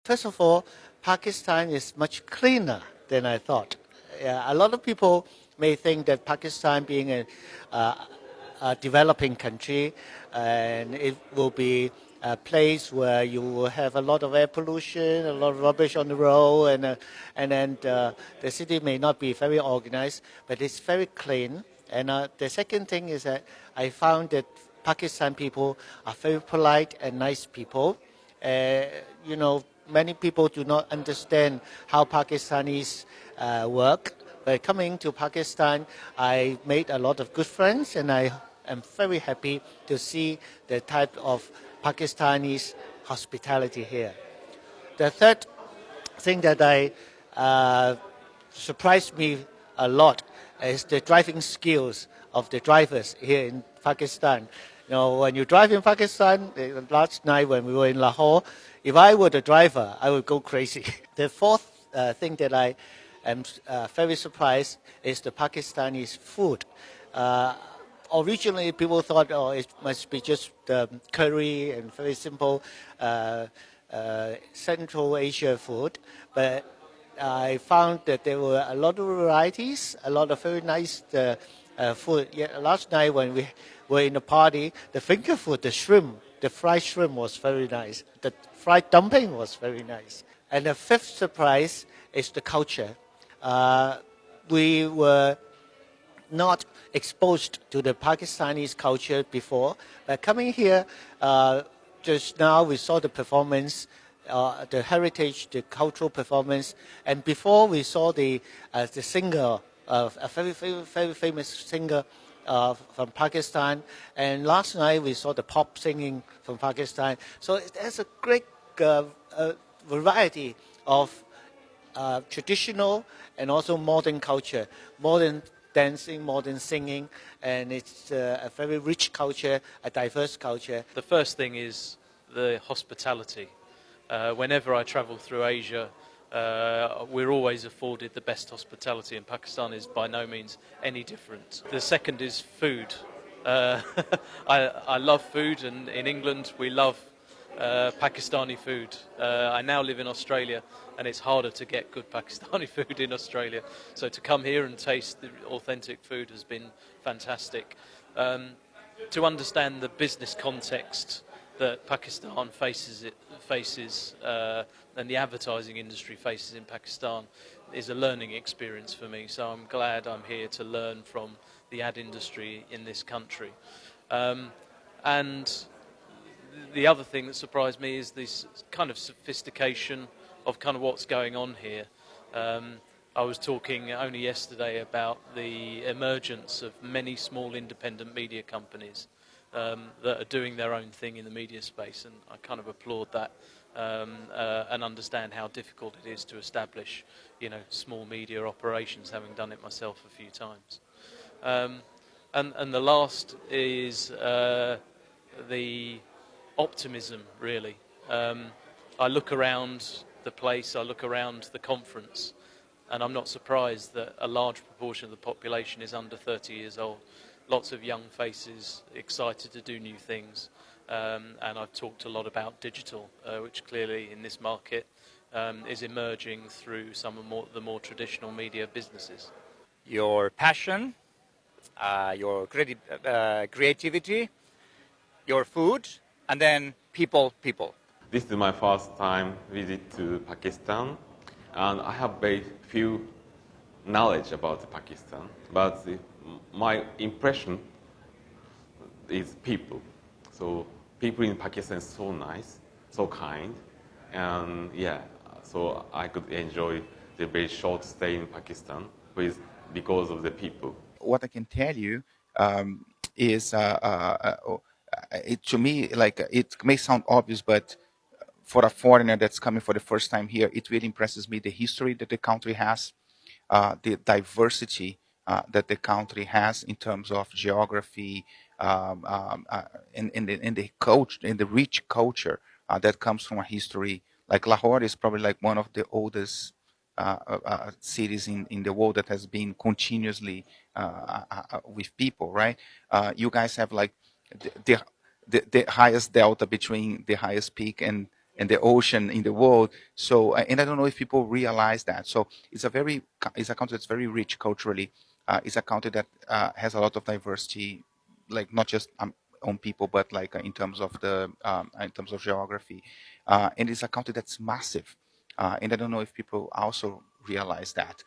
First of all, Pakistan is much cleaner than I thought. Yeah, a lot of people may think that Pakistan being uh, a developing country and it will be a place where you will have a lot of air pollution, a lot of rubbish on the road, and then the city may not be very organized, but it's very clean. And the second thing is that I found that Pakistan people are very polite and nice people. Uh, you know, many people do not understand how Pakistanis work. But coming to Pakistan, I made a lot of good friends, and I am very happy to see the type of Pakistanis hospitality here. The third thing that I surprised me a lot is the driving skills of the drivers here in Pakistan. You know, when you drive in Pakistan, last night when we were in Lahore, if I were the driver, I would go crazy. The fourth thing that I am very surprised is the Pakistani food. Uh, Originally, people thought, oh, it must be just curry and very simple Central Asia food, but I found that there were a lot of varieties, a lot of very nice food. Yeah, last night when we were in a party, the finger food, the shrimp, the fried shrimp was very nice. The fried dumpling was very nice. And the fifth surprise is the culture. We were not exposed to the Pakistani culture before, but coming here just now, we saw the performance, the heritage, the cultural performance, and before we saw the singer, a very famous singer from Pakistan, and last night we saw the pop singing from Pakistan. So there's a great variety of traditional and also modern culture, modern dancing, modern singing, and it's a very rich culture, a diverse culture. The first thing is the hospitality. Whenever I travel through Asia, we're always afforded the best hospitality, and Pakistan is by no means any different. The second is food. I love food, and in England we love Pakistani food. I now live in Australia, and it's harder to get good Pakistani food in Australia. So to come here and taste the authentic food has been fantastic. To understand the business context that Pakistan faces and the advertising industry faces in Pakistan is a learning experience for me. So I'm glad I'm here to learn from the ad industry in this country. And the other thing that surprised me is this kind of sophistication of kind of what's going on here. I was talking only yesterday about the emergence of many small independent media companies that are doing their own thing in the media space, and I kind of applaud that and understand how difficult it is to establish, small media operations, having done it myself a few times. And the last is the optimism, really. I look around the place, I look around the conference, and I'm not surprised that a large proportion of the population is under 30 years old. Lots of young faces excited to do new things, and I've talked a lot about digital, which clearly in this market is emerging through some of the more traditional media businesses. Your passion, your creativity, your food, and then people. This is my first time visit to Pakistan, and I have very few knowledge about Pakistan, but my impression is people. So people in Pakistan is so nice, so kind, and so I could enjoy the very short stay in Pakistan because of the people. What I can tell you is, to me, like it may sound obvious, but for a foreigner that's coming for the first time here, it really impresses me the history that the country has, the diversity that the country has in terms of geography, in the culture, in the rich culture that comes from a history. Like Lahore is probably like one of the oldest cities in the world that has been continuously with people, right? You guys have like the highest delta between the highest peak and and the ocean in the world. So, and I don't know if people realize that. So it's a country that's very rich culturally. It's a country that has a lot of diversity, like not just on people, but like in terms of geography. And it's a country that's massive. And I don't know if people also realize that.